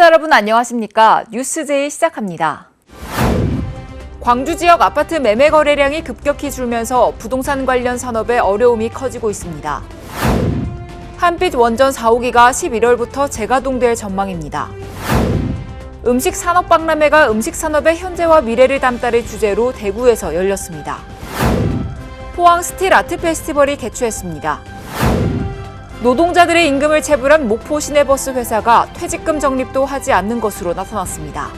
여러분 안녕하십니까? 뉴스제이 시작합니다. 광주 지역 아파트 매매 거래량이 급격히 줄면서 부동산 관련 산업에 어려움이 커지고 있습니다. 한빛 원전 4호기가 11월부터 재가동될 전망입니다. 음식 산업 박람회가 음식 산업의 현재와 미래를 담다를 주제로 대구에서 열렸습니다. 포항 스틸 아트 페스티벌이 개최했습니다. 노동자들의 임금을 체불한 목포 시내버스 회사가 퇴직금 적립도 하지 않는 것으로 나타났습니다.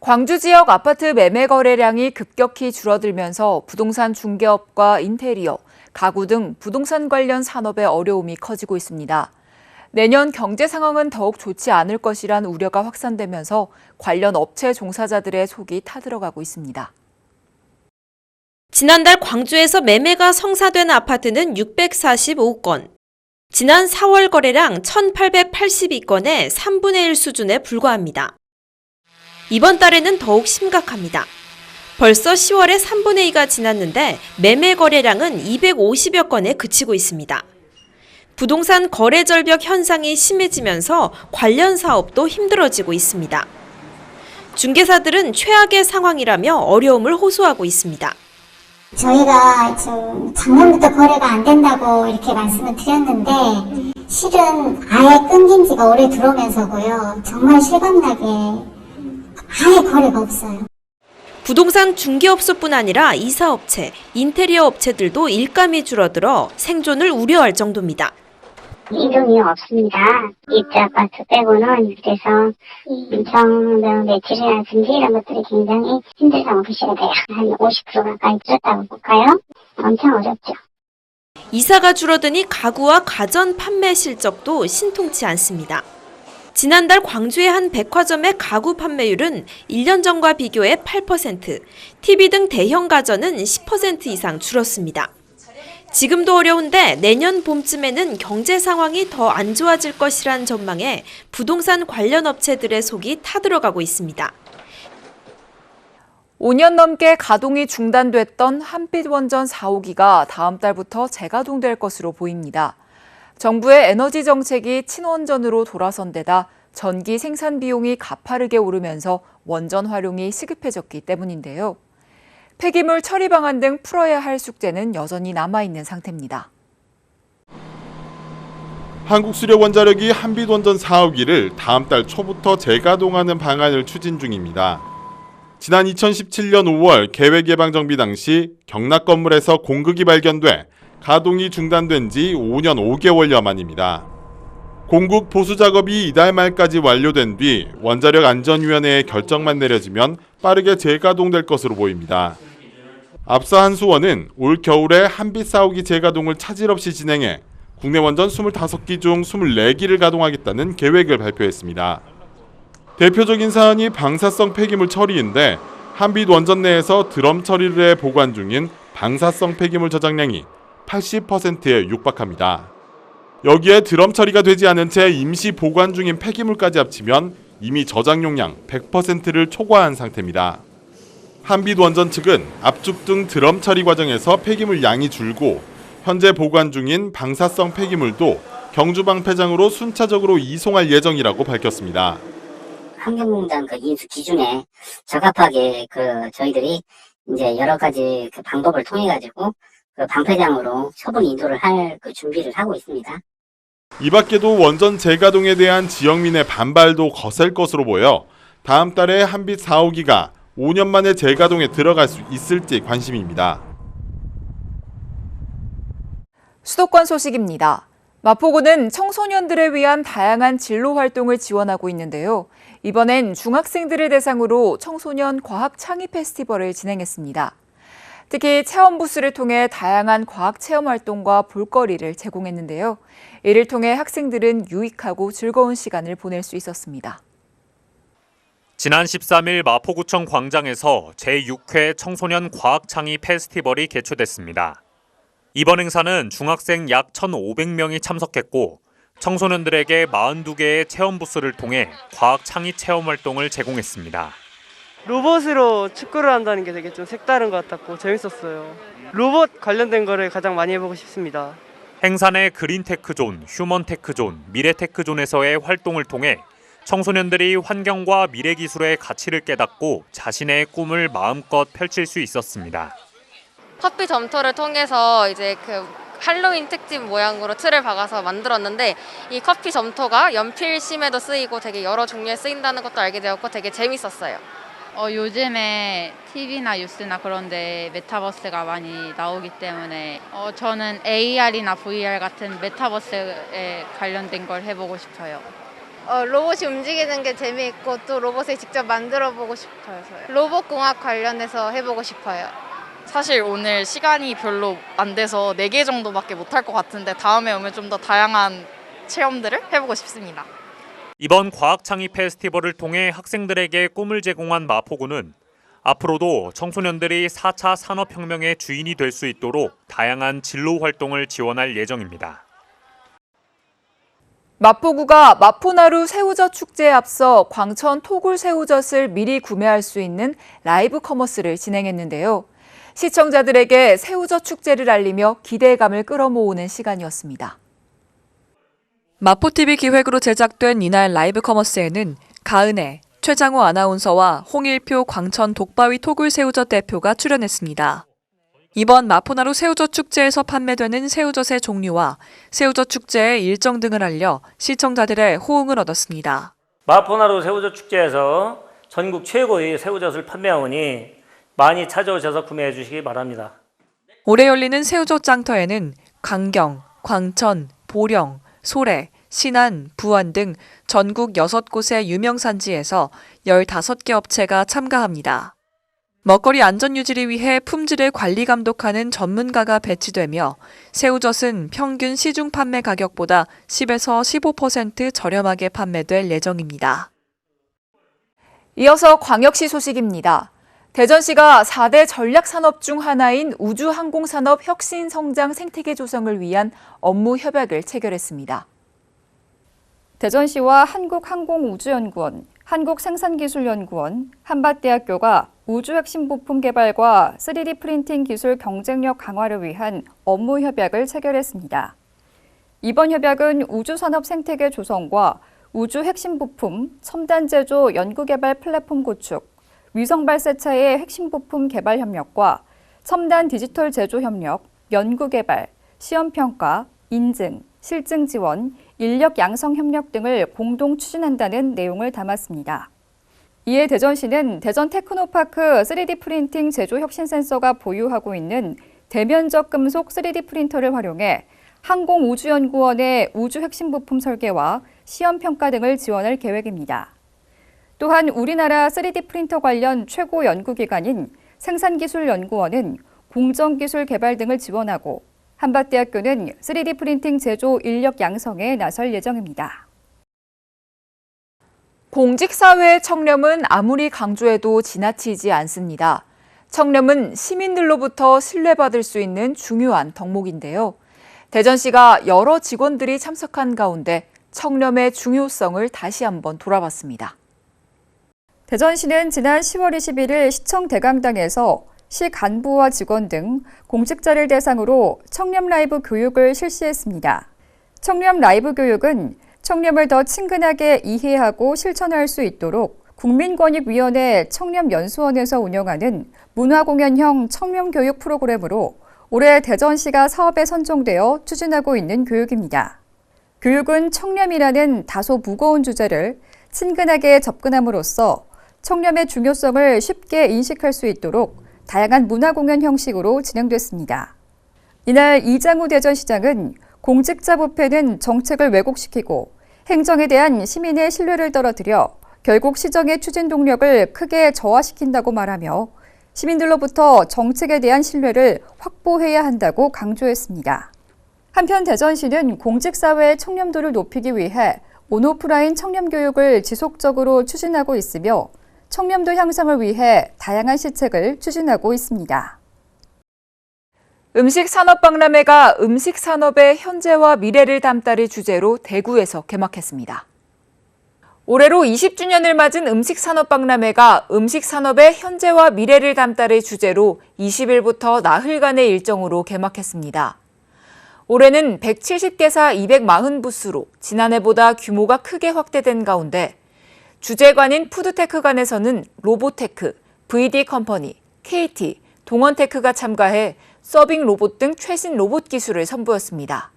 광주 지역 아파트 매매 거래량이 급격히 줄어들면서 부동산 중개업과 인테리어, 가구 등 부동산 관련 산업의 어려움이 커지고 있습니다. 내년 경제 상황은 더욱 좋지 않을 것이란 우려가 확산되면서 관련 업체 종사자들의 속이 타들어가고 있습니다. 지난달 광주에서 매매가 성사된 아파트는 645건. 지난 4월 거래량 1,882건의 3분의 1 수준에 불과합니다. 이번 달에는 더욱 심각합니다. 벌써 10월에 3분의 2가 지났는데 매매 거래량은 250여 건에 그치고 있습니다. 부동산 거래 절벽 현상이 심해지면서 관련 사업도 힘들어지고 있습니다. 중개사들은 최악의 상황이라며 어려움을 호소하고 있습니다. 저희가 지금 작년부터 거래가 안 된다고 이렇게 말씀을 드렸는데 실은 아예 끊긴 지가 올해 들어오면서고요. 정말 실감나게 아예 거래가 없어요. 부동산 중개업소뿐 아니라 이사업체, 인테리어 업체들도 일감이 줄어들어 생존을 우려할 정도입니다. 이동이 없습니다. 입주 아파트 빼고는 그래서 정명 매출이나 증기 이런 것들이 굉장히 힘들다고 보셔야 돼요. 한 50% 가까이 줄었다고 볼까요? 엄청 어렵죠. 이사가 줄어드니 가구와 가전 판매 실적도 신통치 않습니다. 지난달 광주의 한 백화점의 가구 판매율은 1년 전과 비교해 8%, TV 등 대형 가전은 10% 이상 줄었습니다. 지금도 어려운데 내년 봄쯤에는 경제 상황이 더 안 좋아질 것이란 전망에 부동산 관련 업체들의 속이 타들어가고 있습니다. 5년 넘게 가동이 중단됐던 한빛 원전 4호기가 다음 달부터 재가동될 것으로 보입니다. 정부의 에너지 정책이 친원전으로 돌아선 데다 전기 생산 비용이 가파르게 오르면서 원전 활용이 시급해졌기 때문인데요. 폐기물 처리 방안 등 풀어야 할 숙제는 여전히 남아있는 상태입니다. 한국수력원자력이 한빛원전 4호기를 다음 달 초부터 재가동하는 방안을 추진 중입니다. 지난 2017년 5월 계획 예방 정비 당시 경락 건물에서 공극이 발견돼 가동이 중단된 지 5년 5개월여 만입니다. 공국 보수 작업이 이달 말까지 완료된 뒤 원자력 안전위원회의 결정만 내려지면 빠르게 재가동될 것으로 보입니다. 앞서 한수원은 올 겨울에 한빛 4호기 재가동을 차질 없이 진행해 국내 원전 25기 중 24기를 가동하겠다는 계획을 발표했습니다. 대표적인 사안이 방사성 폐기물 처리인데 한빛 원전 내에서 드럼 처리를 해 보관 중인 방사성 폐기물 저장량이 80%에 육박합니다. 여기에 드럼 처리가 되지 않은 채 임시 보관 중인 폐기물까지 합치면 이미 저장 용량 100%를 초과한 상태입니다. 한빛 원전 측은 압축 등 드럼 처리 과정에서 폐기물 양이 줄고 현재 보관 중인 방사성 폐기물도 경주방패장으로 순차적으로 이송할 예정이라고 밝혔습니다. 환경공단 인수 기준에 적합하게 저희들이 이제 여러 가지 방법을 통해 가지고 방패장으로 처분 인도를 할 준비를 하고 있습니다. 이 밖에도 원전 재가동에 대한 지역민의 반발도 거셀 것으로 보여 다음 달에 한빛 4호기가 5년 만에 재가동에 들어갈 수 있을지 관심입니다. 수도권 소식입니다. 마포구는 청소년들을 위한 다양한 진로 활동을 지원하고 있는데요. 이번엔 중학생들을 대상으로 청소년 과학 창의 페스티벌을 진행했습니다. 특히 체험 부스를 통해 다양한 과학 체험 활동과 볼거리를 제공했는데요. 이를 통해 학생들은 유익하고 즐거운 시간을 보낼 수 있었습니다. 지난 13일 마포구청 광장에서 제6회 청소년 과학창의 페스티벌이 개최됐습니다. 이번 행사는 중학생 약 1,500명이 참석했고 청소년들에게 42개의 체험 부스를 통해 과학창의 체험 활동을 제공했습니다. 로봇으로 축구를 한다는 게 되게 좀 색다른 것 같았고 재밌었어요. 로봇 관련된 거를 가장 많이 해보고 싶습니다. 행사 내 그린테크존, 휴먼테크존, 미래테크존에서의 활동을 통해 청소년들이 환경과 미래 기술의 가치를 깨닫고 자신의 꿈을 마음껏 펼칠 수 있었습니다. 커피 점토를 통해서 이제 할로윈 특집 모양으로 틀을 박아서 만들었는데, 이 커피 점토가 연필심에도 쓰이고 되게 여러 종류에 쓰인다는 것도 알게 되었고 되게 재밌었어요. 요즘에 TV나 뉴스나 그런데 메타버스가 많이 나오기 때문에 저는 AR이나 VR 같은 메타버스에 관련된 걸 해보고 싶어요. 로봇이 움직이는 게 재미있고 또 로봇을 직접 만들어 보고 싶어서요. 로봇공학 관련해서 해보고 싶어요. 사실 오늘 시간이 별로 안 돼서 4개 정도밖에 못할 것 같은데 다음에 오면 좀 더 다양한 체험들을 해보고 싶습니다. 이번 과학창의 페스티벌을 통해 학생들에게 꿈을 제공한 마포구는 앞으로도 청소년들이 4차 산업혁명의 주인이 될 수 있도록 다양한 진로 활동을 지원할 예정입니다. 마포구가 마포나루 새우젓 축제에 앞서 광천 토굴 새우젓을 미리 구매할 수 있는 라이브 커머스를 진행했는데요. 시청자들에게 새우젓 축제를 알리며 기대감을 끌어모으는 시간이었습니다. 마포TV 기획으로 제작된 이날 라이브 커머스에는 가은혜, 최장호 아나운서와 홍일표 광천 독바위 토굴 새우젓 대표가 출연했습니다. 이번 마포나루 새우젓 축제에서 판매되는 새우젓의 종류와 새우젓 축제의 일정 등을 알려 시청자들의 호응을 얻었습니다. 마포나루 새우젓 축제에서 전국 최고의 새우젓을 판매하오니 많이 찾아오셔서 구매해 주시기 바랍니다. 올해 열리는 새우젓 장터에는 강경, 광천, 보령, 소래, 신안, 부안 등 전국 6곳의 유명 산지에서 15개 업체가 참가합니다. 먹거리 안전 유지를 위해 품질을 관리 감독하는 전문가가 배치되며 새우젓은 평균 시중 판매 가격보다 10에서 15% 저렴하게 판매될 예정입니다. 이어서 광역시 소식입니다. 대전시가 4대 전략산업 중 하나인 우주항공산업 혁신성장 생태계 조성을 위한 업무 협약을 체결했습니다. 대전시와 한국항공우주연구원, 한국생산기술연구원, 한밭대학교가 우주핵심부품 개발과 3D 프린팅 기술 경쟁력 강화를 위한 업무 협약을 체결했습니다. 이번 협약은 우주산업 생태계 조성과 우주핵심부품, 첨단 제조 연구개발 플랫폼 구축, 위성 발사체의 핵심 부품 개발 협력과 첨단 디지털 제조 협력, 연구 개발, 시험 평가, 인증, 실증 지원, 인력 양성 협력 등을 공동 추진한다는 내용을 담았습니다. 이에 대전시는 대전 테크노파크 3D 프린팅 제조 혁신 센서가 보유하고 있는 대면적 금속 3D 프린터를 활용해 항공우주연구원의 우주 핵심 부품 설계와 시험 평가 등을 지원할 계획입니다. 또한 우리나라 3D 프린터 관련 최고 연구기관인 생산기술연구원은 공정기술 개발 등을 지원하고 한밭대학교는 3D 프린팅 제조 인력 양성에 나설 예정입니다. 공직사회의 청렴은 아무리 강조해도 지나치지 않습니다. 청렴은 시민들로부터 신뢰받을 수 있는 중요한 덕목인데요. 대전시가 여러 직원들이 참석한 가운데 청렴의 중요성을 다시 한번 돌아봤습니다. 대전시는 지난 10월 21일 시청 대강당에서 시 간부와 직원 등 공직자를 대상으로 청렴 라이브 교육을 실시했습니다. 청렴 라이브 교육은 청렴을 더 친근하게 이해하고 실천할 수 있도록 국민권익위원회 청렴연수원에서 운영하는 문화공연형 청렴교육 프로그램으로 올해 대전시가 사업에 선정되어 추진하고 있는 교육입니다. 교육은 청렴이라는 다소 무거운 주제를 친근하게 접근함으로써 청렴의 중요성을 쉽게 인식할 수 있도록 다양한 문화공연 형식으로 진행됐습니다. 이날 이장우 대전시장은 공직자 부패는 정책을 왜곡시키고 행정에 대한 시민의 신뢰를 떨어뜨려 결국 시정의 추진 동력을 크게 저하시킨다고 말하며 시민들로부터 정책에 대한 신뢰를 확보해야 한다고 강조했습니다. 한편 대전시는 공직사회의 청렴도를 높이기 위해 온오프라인 청렴교육을 지속적으로 추진하고 있으며 청렴도 향상을 위해 다양한 시책을 추진하고 있습니다. 음식산업박람회가 음식산업의 현재와 미래를 담다를 주제로 대구에서 개막했습니다. 올해로 20주년을 맞은 음식산업박람회가 음식산업의 현재와 미래를 담다를 주제로 20일부터 나흘간의 일정으로 개막했습니다. 올해는 170개사 240부스로 지난해보다 규모가 크게 확대된 가운데 주재관인 푸드테크관에서는 로보테크, VD컴퍼니, KT, 동원테크가 참가해 서빙 로봇 등 최신 로봇 기술을 선보였습니다.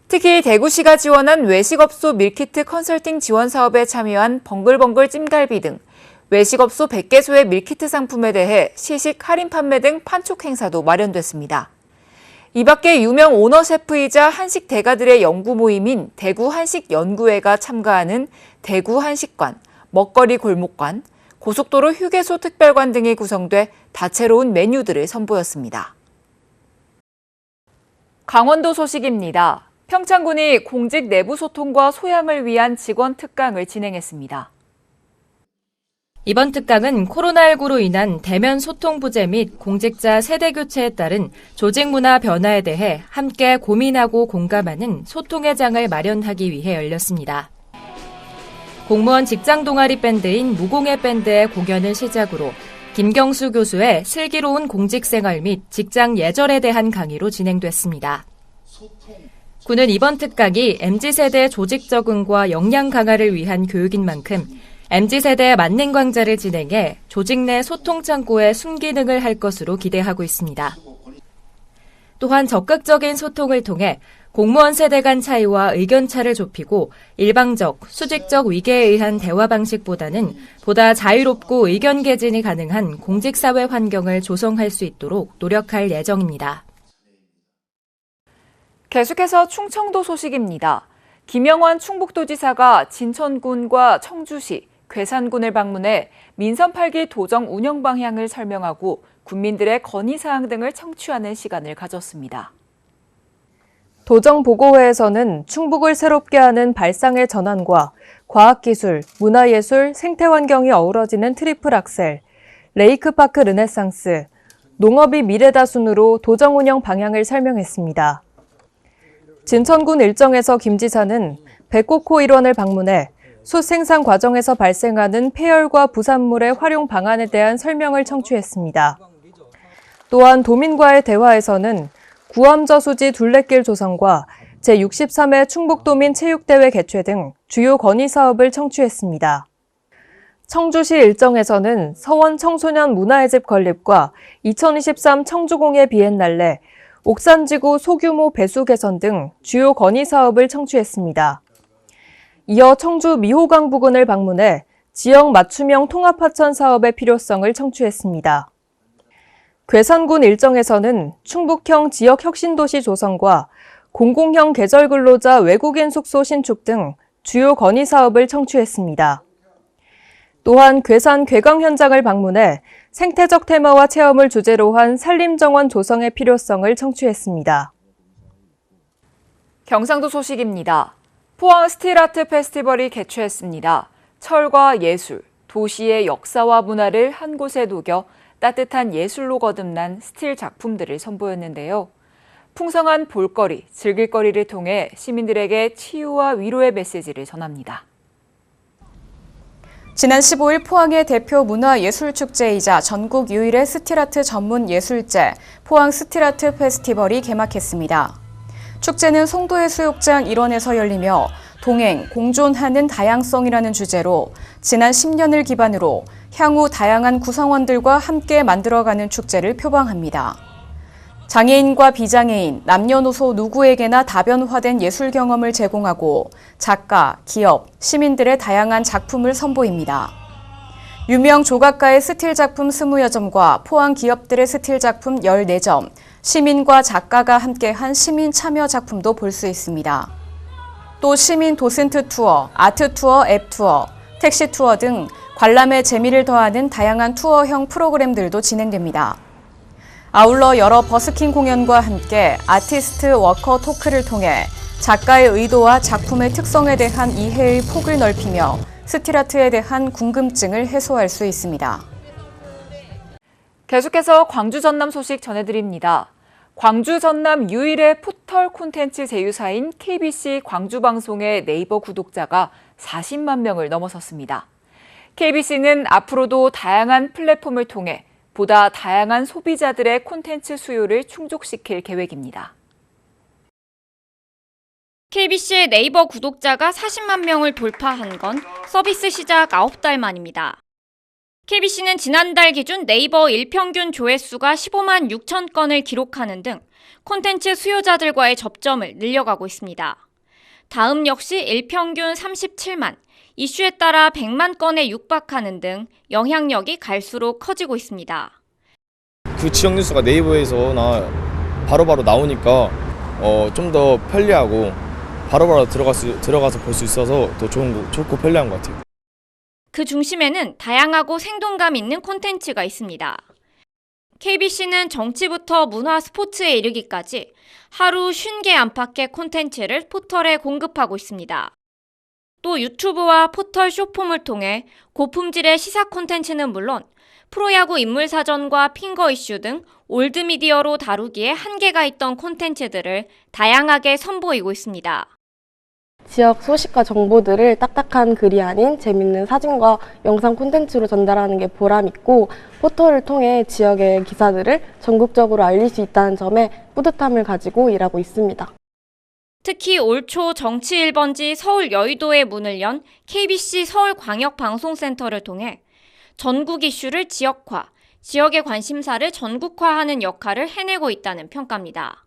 특히 대구시가 지원한 외식업소 밀키트 컨설팅 지원 사업에 참여한 벙글벙글 찜갈비 등 외식업소 100개소의 밀키트 상품에 대해 시식 할인 판매 등 판촉 행사도 마련됐습니다. 이 밖에 유명 오너 셰프이자 한식 대가들의 연구 모임인 대구 한식연구회가 참가하는 대구 한식관, 먹거리 골목관, 고속도로 휴게소 특별관 등이 구성돼 다채로운 메뉴들을 선보였습니다. 강원도 소식입니다. 평창군이 공직 내부 소통과 소양을 위한 직원 특강을 진행했습니다. 이번 특강은 코로나19로 인한 대면 소통 부재 및 공직자 세대 교체에 따른 조직 문화 변화에 대해 함께 고민하고 공감하는 소통의 장을 마련하기 위해 열렸습니다. 공무원 직장 동아리 밴드인 무공해 밴드의 공연을 시작으로 김경수 교수의 슬기로운 공직생활 및 직장 예절에 대한 강의로 진행됐습니다. 군은 이번 특강이 MZ세대 조직 적응과 역량 강화를 위한 교육인 만큼 MZ세대 만능 강좌를 진행해 조직 내 소통 창구의 순기능을 할 것으로 기대하고 있습니다. 또한 적극적인 소통을 통해 공무원 세대 간 차이와 의견차를 좁히고 일방적, 수직적 위계에 의한 대화 방식보다는 보다 자유롭고 의견 개진이 가능한 공직사회 환경을 조성할 수 있도록 노력할 예정입니다. 계속해서 충청도 소식입니다. 김영환 충북도지사가 진천군과 청주시, 괴산군을 방문해 민선 8기 도정 운영 방향을 설명하고 군민들의 건의사항 등을 청취하는 시간을 가졌습니다. 도정보고회에서는 충북을 새롭게 하는 발상의 전환과 과학기술, 문화예술, 생태환경이 어우러지는 트리플 악셀, 레이크파크 르네상스, 농업이 미래다 순으로 도정 운영 방향을 설명했습니다. 진천군 일정에서 김 지사는 백곡호 일원을 방문해 숯 생산 과정에서 발생하는 폐열과 부산물의 활용 방안에 대한 설명을 청취했습니다. 또한 도민과의 대화에서는 구암저수지 둘레길 조성과 제63회 충북도민 체육대회 개최 등 주요 건의사업을 청취했습니다. 청주시 일정에서는 서원 청소년 문화의 집 건립과 2023 청주공예 비엔날레, 옥산지구 소규모 배수 개선 등 주요 건의사업을 청취했습니다. 이어 청주 미호강 부근을 방문해 지역 맞춤형 통합하천 사업의 필요성을 청취했습니다. 괴산군 일정에서는 충북형 지역혁신도시 조성과 공공형 계절근로자 외국인 숙소 신축 등 주요 건의사업을 청취했습니다. 또한 괴산 괴강 현장을 방문해 생태적 테마와 체험을 주제로 한 산림정원 조성의 필요성을 청취했습니다. 경상도 소식입니다. 포항 스틸아트 페스티벌이 개최했습니다. 철과 예술, 도시의 역사와 문화를 한 곳에 녹여 따뜻한 예술로 거듭난 스틸 작품들을 선보였는데요. 풍성한 볼거리, 즐길거리를 통해 시민들에게 치유와 위로의 메시지를 전합니다. 지난 15일 포항의 대표 문화예술축제이자 전국 유일의 스틸아트 전문 예술제 포항 스틸아트 페스티벌이 개막했습니다. 축제는 송도해수욕장 일원에서 열리며 동행, 공존하는 다양성이라는 주제로 지난 10년을 기반으로 향후 다양한 구성원들과 함께 만들어가는 축제를 표방합니다. 장애인과 비장애인, 남녀노소 누구에게나 다변화된 예술 경험을 제공하고 작가, 기업, 시민들의 다양한 작품을 선보입니다. 유명 조각가의 스틸 작품 20여 점과 포항 기업들의 스틸 작품 14점, 시민과 작가가 함께한 시민 참여 작품도 볼 수 있습니다. 또 시민 도슨트 투어, 아트 투어, 앱 투어, 택시 투어 등 관람의 재미를 더하는 다양한 투어형 프로그램들도 진행됩니다. 아울러 여러 버스킹 공연과 함께 아티스트 워커 토크를 통해 작가의 의도와 작품의 특성에 대한 이해의 폭을 넓히며 스틸아트에 대한 궁금증을 해소할 수 있습니다. 계속해서 광주 전남 소식 전해드립니다. 광주 전남 유일의 푸털 콘텐츠 제휴사인 KBC 광주방송의 네이버 구독자가 40만 명을 넘어섰습니다. KBC는 앞으로도 다양한 플랫폼을 통해 보다 다양한 소비자들의 콘텐츠 수요를 충족시킬 계획입니다. KBC의 네이버 구독자가 40만 명을 돌파한 건 서비스 시작 9달 만입니다. KBC는 지난달 기준 네이버 일평균 조회수가 15만 6천 건을 기록하는 등 콘텐츠 수요자들과의 접점을 늘려가고 있습니다. 다음 역시 일평균 37만, 이슈에 따라 100만 건에 육박하는 등 영향력이 갈수록 커지고 있습니다. 그 지역 뉴스가 네이버에서나 바로바로 나오니까 좀 더 편리하고 바로바로 들어가서 볼 수 있어서 더 좋고 편리한 것 같아요. 그 중심에는 다양하고 생동감 있는 콘텐츠가 있습니다. KBC는 정치부터 문화, 스포츠에 이르기까지 하루 50개 안팎의 콘텐츠를 포털에 공급하고 있습니다. 또 유튜브와 포털 쇼폼을 통해 고품질의 시사 콘텐츠는 물론 프로야구 인물사전과 핑거 이슈 등 올드미디어로 다루기에 한계가 있던 콘텐츠들을 다양하게 선보이고 있습니다. 지역 소식과 정보들을 딱딱한 글이 아닌 재밌는 사진과 영상 콘텐츠로 전달하는 게 보람있고 포털을 통해 지역의 기사들을 전국적으로 알릴 수 있다는 점에 뿌듯함을 가지고 일하고 있습니다. 특히 올 초 정치 1번지 서울 여의도에 문을 연 KBC 서울광역방송센터를 통해 전국 이슈를 지역화, 지역의 관심사를 전국화하는 역할을 해내고 있다는 평가입니다.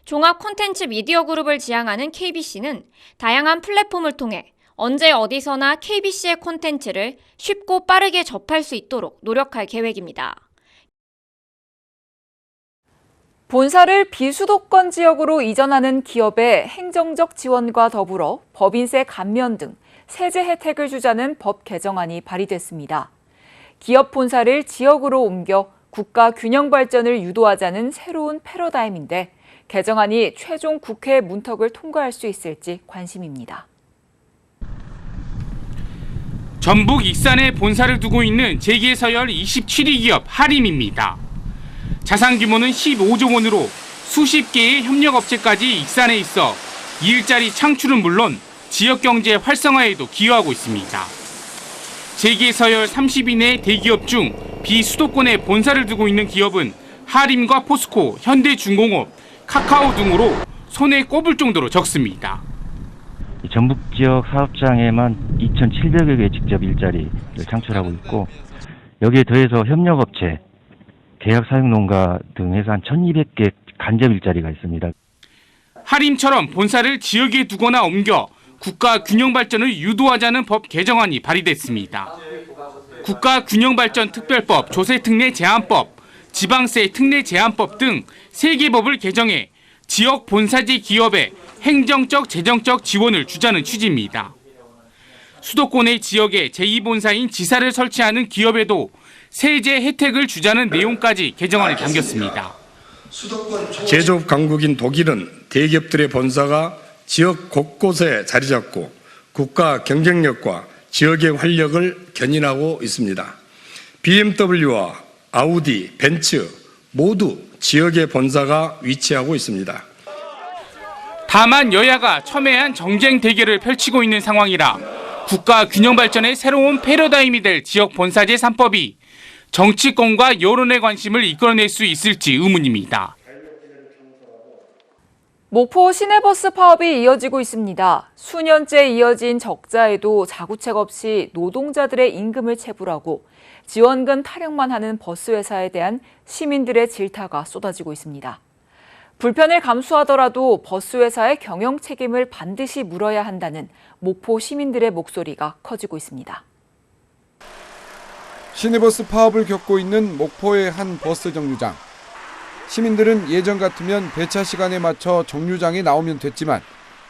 종합 콘텐츠 미디어 그룹을 지향하는 KBC는 다양한 플랫폼을 통해 언제 어디서나 KBC의 콘텐츠를 쉽고 빠르게 접할 수 있도록 노력할 계획입니다. 본사를 비수도권 지역으로 이전하는 기업의 행정적 지원과 더불어 법인세 감면 등 세제 혜택을 주자는 법 개정안이 발의됐습니다. 기업 본사를 지역으로 옮겨 국가 균형 발전을 유도하자는 새로운 패러다임인데 개정안이 최종 국회 문턱을 통과할 수 있을지 관심입니다. 전북 익산에 본사를 두고 있는 재계서열 27위 기업 하림입니다. 자산 규모는 15조 원으로 수십 개의 협력업체까지 익산에 있어 일자리 창출은 물론 지역 경제 활성화에도 기여하고 있습니다. 재계서열 30위 내 대기업 중 비수도권에 본사를 두고 있는 기업은 하림과 포스코, 현대중공업, 카카오 등으로 손에 꼽을 정도로 적습니다. 전북 지역 사업장에만 2,700여 개의 직접 일자리를 창출하고 있고 여기에 더해서 협력업체, 계약 사육 농가 등에서 한 1,200개 간접 일자리가 있습니다. 하림처럼 본사를 지역에 두거나 옮겨 국가 균형 발전을 유도하자는 법 개정안이 발의됐습니다. 국가 균형 발전 특별법, 조세 특례 제한법, 지방세 특례 제한법 등 3개 법을 개정해 지역 본사지 기업에 행정적, 재정적 지원을 주자는 취지입니다. 수도권의 지역에 제2본사인 지사를 설치하는 기업에도 세제 혜택을 주자는 내용까지 개정안에 담겼습니다. 제조업 강국인 독일은 대기업들의 본사가 지역 곳곳에 자리 잡고 국가 경쟁력과 지역의 활력을 견인하고 있습니다. BMW와 아우디, 벤츠 모두 지역의 본사가 위치하고 있습니다. 다만 여야가 첨예한 정쟁 대결을 펼치고 있는 상황이라 국가 균형 발전의 새로운 패러다임이 될 지역 본사제 3법이 정치권과 여론의 관심을 이끌어낼 수 있을지 의문입니다. 목포 시내버스 파업이 이어지고 있습니다. 수년째 이어진 적자에도 자구책 없이 노동자들의 임금을 체불하고 지원금 타령만 하는 버스회사에 대한 시민들의 질타가 쏟아지고 있습니다. 불편을 감수하더라도 버스회사의 경영 책임을 반드시 물어야 한다는 목포 시민들의 목소리가 커지고 있습니다. 시내버스 파업을 겪고 있는 목포의 한 버스 정류장. 시민들은 예전 같으면 배차 시간에 맞춰 정류장에 나오면 됐지만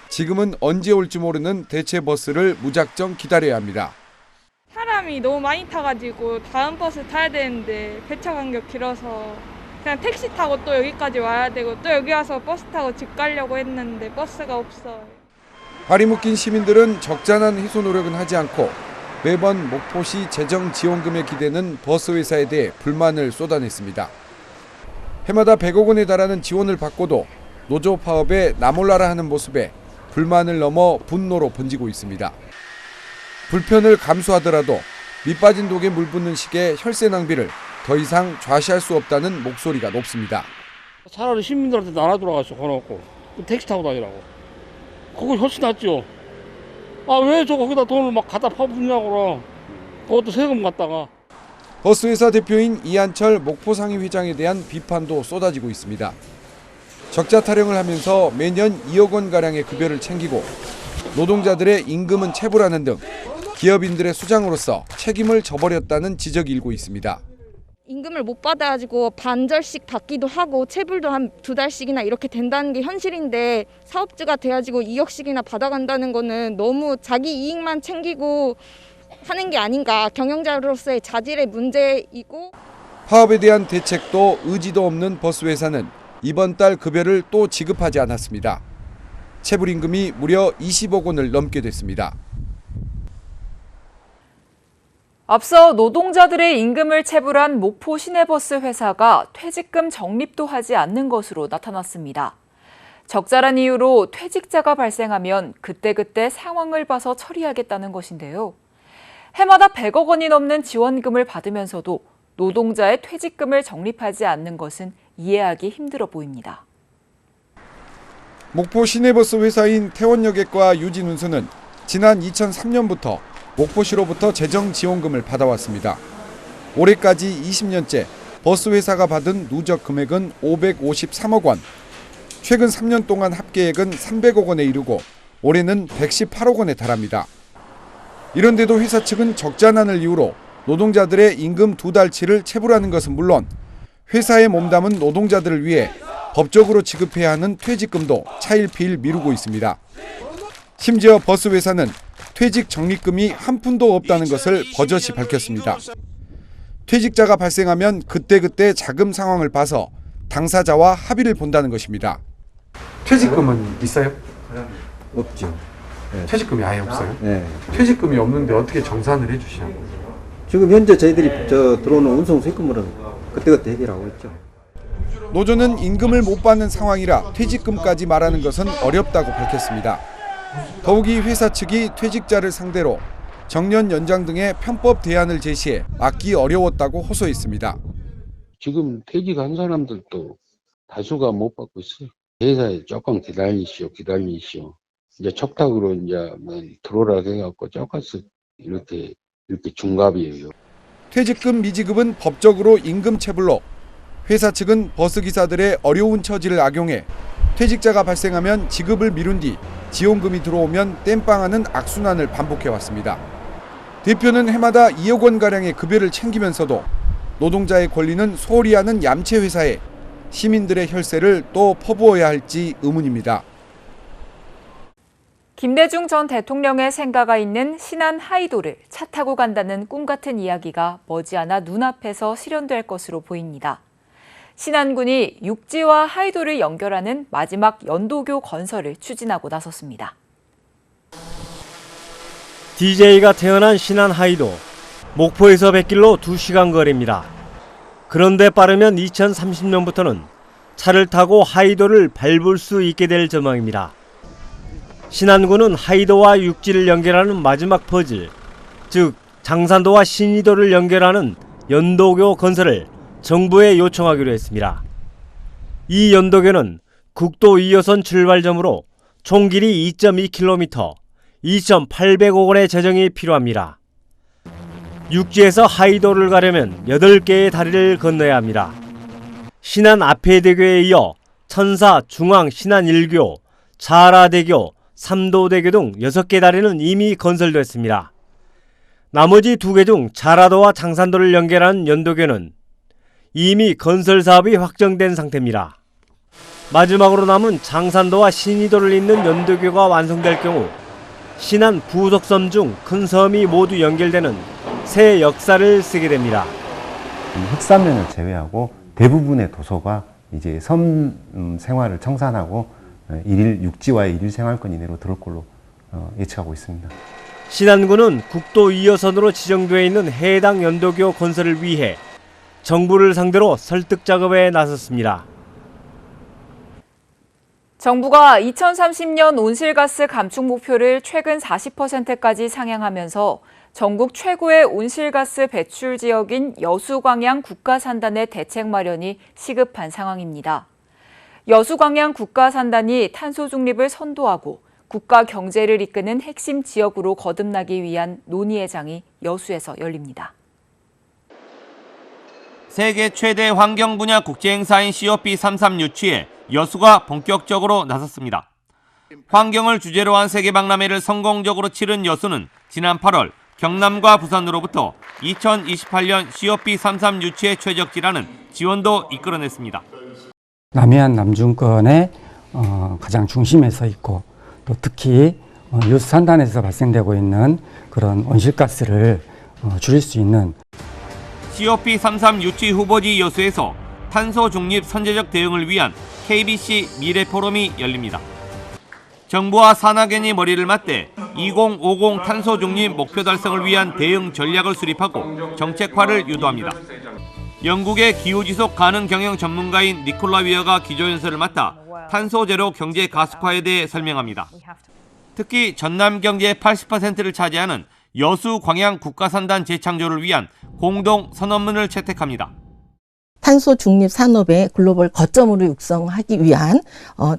지금은 언제 올지 모르는 대체 버스를 무작정 기다려야 합니다. 사람이 너무 많이 타가지고 다음 버스 타야 되는데 배차 간격 길어서 그냥 택시 타고 또 여기까지 와야 되고 또 여기 와서 버스 타고 집 가려고 했는데 버스가 없어요. 발이 묶인 시민들은 적잖은 희소 노력은 하지 않고 매번 목포시 재정 지원금에 기대는 버스 회사에 대해 불만을 쏟아냈습니다. 해마다 100억 원에 달하는 지원을 받고도 노조 파업에 나몰라라 하는 모습에 불만을 넘어 분노로 번지고 있습니다. 불편을 감수하더라도 밑빠진 독에 물 붓는 식의 혈세 낭비를 더 이상 좌시할 수 없다는 목소리가 높습니다. 차라리 시민들한테 나눠 돌아가서 걸어놓고 택시 타고 다니라고. 그거 훨씬 낫죠. 아, 왜 저 거기다 돈을 막 갖다 퍼붓냐고. 그것도 세금 갖다가. 버스회사 대표인 이한철 목포상위 회장에 대한 비판도 쏟아지고 있습니다. 적자 타령을 하면서 매년 2억 원가량의 급여를 챙기고 노동자들의 임금은 체불하는 등 기업인들의 수장으로서 책임을 져버렸다는 지적이 일고 있습니다. 임금을 못 받아가지고 반절씩 받기도 하고 체불도 한 2달씩이나 이렇게 된다는 게 현실인데 사업주가 돼가지고 2억씩이나 받아간다는 거는 너무 자기 이익만 챙기고 하는 게 아닌가. 경영자로서의 자질의 문제이고. 파업에 대한 대책도 의지도 없는 버스회사는 이번 달 급여를 또 지급하지 않았습니다. 체불임금이 무려 20억 원을 넘게 됐습니다. 앞서 노동자들의 임금을 체불한 목포 시내버스 회사가 퇴직금 적립도 하지 않는 것으로 나타났습니다. 적자란 이유로 퇴직자가 발생하면 그때그때 상황을 봐서 처리하겠다는 것인데요. 해마다 100억 원이 넘는 지원금을 받으면서도 노동자의 퇴직금을 적립하지 않는 것은 이해하기 힘들어 보입니다. 목포 시내버스 회사인 태원여객과 유진운수는 지난 2003년부터 목포시로부터 재정지원금을 받아왔습니다. 올해까지 20년째 버스 회사가 받은 누적 금액은 553억 원. 최근 3년 동안 합계액은 300억 원에 이르고 올해는 118억 원에 달합니다. 이런데도 회사 측은 적자난을 이유로 노동자들의 임금 2달치를 체불하는 것은 물론 회사에 몸담은 노동자들을 위해 법적으로 지급해야 하는 퇴직금도 차일피일 미루고 있습니다. 심지어 버스 회사는 퇴직 적립금이 한 푼도 없다는 것을 버젓이 밝혔습니다. 퇴직자가 발생하면 그때그때 자금 상황을 봐서 당사자와 합의를 본다는 것입니다. 퇴직금은 있어요? 없죠. 네. 퇴직금이 아예 없어요? 네. 퇴직금이 없는데 어떻게 정산을 해주시냐고. 지금 현재 저희들이 들어오는 운송 수익금으로 그때그때 해결하고 있죠. 노조는 임금을 못 받는 상황이라 퇴직금까지 말하는 것은 어렵다고 밝혔습니다. 더욱이 회사 측이 퇴직자를 상대로 정년 연장 등의 편법 대안을 제시해 막기 어려웠다고 호소했습니다. 지금 퇴직한 사람들도 다수가 못 받고 있어요. 회사에 조금 기다리시오. 이제 척탁으로 이제 들어오라 해갖고 쪼가서 이렇게 중갑이에요. 퇴직금 미지급은 법적으로 임금 체불로 회사 측은 버스 기사들의 어려운 처지를 악용해 퇴직자가 발생하면 지급을 미룬 뒤 지원금이 들어오면 땜빵하는 악순환을 반복해왔습니다. 대표는 해마다 2억 원가량의 급여를 챙기면서도 노동자의 권리는 소홀히 하는 얌체 회사에 시민들의 혈세를 또 퍼부어야 할지 의문입니다. 김대중 전 대통령의 생가가 있는 신안 하이도를 차 타고 간다는 꿈 같은 이야기가 머지않아 눈앞에서 실현될 것으로 보입니다. 신안군이 육지와 하이도를 연결하는 마지막 연도교 건설을 추진하고 나섰습니다. DJ가 태어난 신안 하이도, 목포에서 뱃길로 2시간 거리입니다. 그런데 빠르면 2030년부터는 차를 타고 하이도를 밟을 수 있게 될 전망입니다. 신안군은 하이도와 육지를 연결하는 마지막 퍼즐, 즉 장산도와 신의도를 연결하는 연도교 건설을 정부에 요청하기로 했습니다. 이 연도교는 국도 2호선 출발점으로 총 길이 2.2km, 2,800억 원의 재정이 필요합니다. 육지에서 하이도를 가려면 8개의 다리를 건너야 합니다. 신안 앞해대교에 이어 천사, 중앙, 신안 1교, 자라대교, 삼도대교 등 6개 다리는 이미 건설됐습니다. 나머지 2개 중 자라도와 장산도를 연결하는 연도교는 이미 건설 사업이 확정된 상태입니다. 마지막으로 남은 장산도와 신의도를 잇는 연도교가 완성될 경우 신안 부속섬 중 큰 섬이 모두 연결되는 새 역사를 쓰게 됩니다. 흑사면을 제외하고 대부분의 도서가 이제 섬 생활을 청산하고 육지와의 일일 생활권 이내로 들어올 걸로 예측하고 있습니다. 신안군은 국도 2호선으로 지정되어 있는 해당 연도교 건설을 위해 정부를 상대로 설득 작업에 나섰습니다. 정부가 2030년 온실가스 감축 목표를 최근 40%까지 상향하면서 전국 최고의 온실가스 배출 지역인 여수광양 국가산단의 대책 마련이 시급한 상황입니다. 여수광양 국가산단이 탄소 중립을 선도하고 국가 경제를 이끄는 핵심 지역으로 거듭나기 위한 논의의 장이 여수에서 열립니다. 세계 최대 환경 분야 국제행사인 COP33 유치에 여수가 본격적으로 나섰습니다. 환경을 주제로 한 세계박람회를 성공적으로 치른 여수는 지난 8월 경남과 부산으로부터 2028년 COP33 유치의 최적지라는 지원도 이끌어냈습니다. 남해안 남중권의 가장 중심에 서 있고 또 특히 여수 산단에서 발생되고 있는 그런 온실가스를 줄일 수 있는 COP33 유치 후보지 여수에서 탄소 중립 선제적 대응을 위한 KBC 미래 포럼이 열립니다. 정부와 산학연이 머리를 맞대 2050 탄소 중립 목표 달성을 위한 대응 전략을 수립하고 정책화를 유도합니다. 영국의 기후지속 가능 경영 전문가인 니콜라 위어가 기조연설을 맡아 탄소 제로 경제 가속화에 대해 설명합니다. 특히 전남 경제의 80%를 차지하는 여수 광양 국가산단 재창조를 위한 공동 선언문을 채택합니다. 탄소 중립 산업의 글로벌 거점으로 육성하기 위한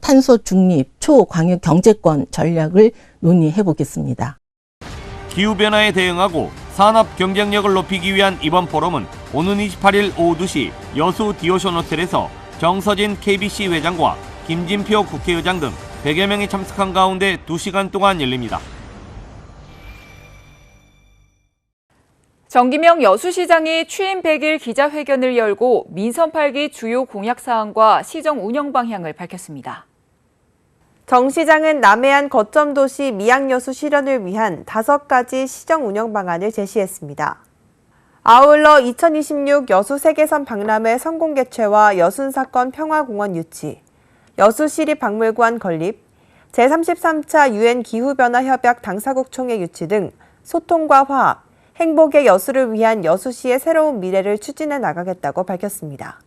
탄소 중립 초광역 경제권 전략을 논의해 보겠습니다. 기후변화에 대응하고 산업 경쟁력을 높이기 위한 이번 포럼은 오는 28일 오후 2시 여수 디오션 호텔에서 정서진 KBC 회장과 김진표 국회의장 등 100여 명이 참석한 가운데 2시간 동안 열립니다. 정기명 여수시장이 취임 100일 기자회견을 열고 민선 8기 주요 공약사항과 시정 운영 방향을 밝혔습니다. 정 시장은 남해안 거점 도시 미양여수 실현을 위한 5가지 시정 운영 방안을 제시했습니다. 아울러 2026 여수 세계선 박람회 성공 개최와 여순사건 평화공원 유치, 여수시립박물관 건립, 제33차 UN 기후변화협약 당사국 총회 유치 등 소통과 화합, 행복의 여수를 위한 여수시의 새로운 미래를 추진해 나가겠다고 밝혔습니다.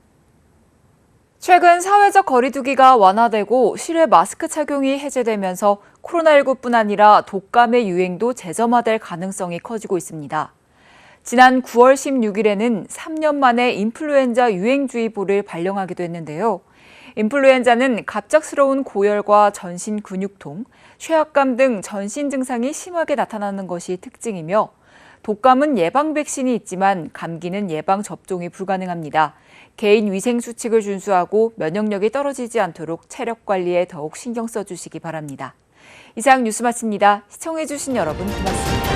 최근 사회적 거리두기가 완화되고 실외 마스크 착용이 해제되면서 코로나19뿐 아니라 독감의 유행도 재점화될 가능성이 커지고 있습니다. 지난 9월 16일에는 3년 만에 인플루엔자 유행주의보를 발령하기도 했는데요. 인플루엔자는 갑작스러운 고열과 전신 근육통, 쇠약감 등 전신 증상이 심하게 나타나는 것이 특징이며 독감은 예방 백신이 있지만 감기는 예방 접종이 불가능합니다. 개인 위생 수칙을 준수하고 면역력이 떨어지지 않도록 체력 관리에 더욱 신경 써주시기 바랍니다. 이상 뉴스 마칩니다. 시청해주신 여러분 고맙습니다.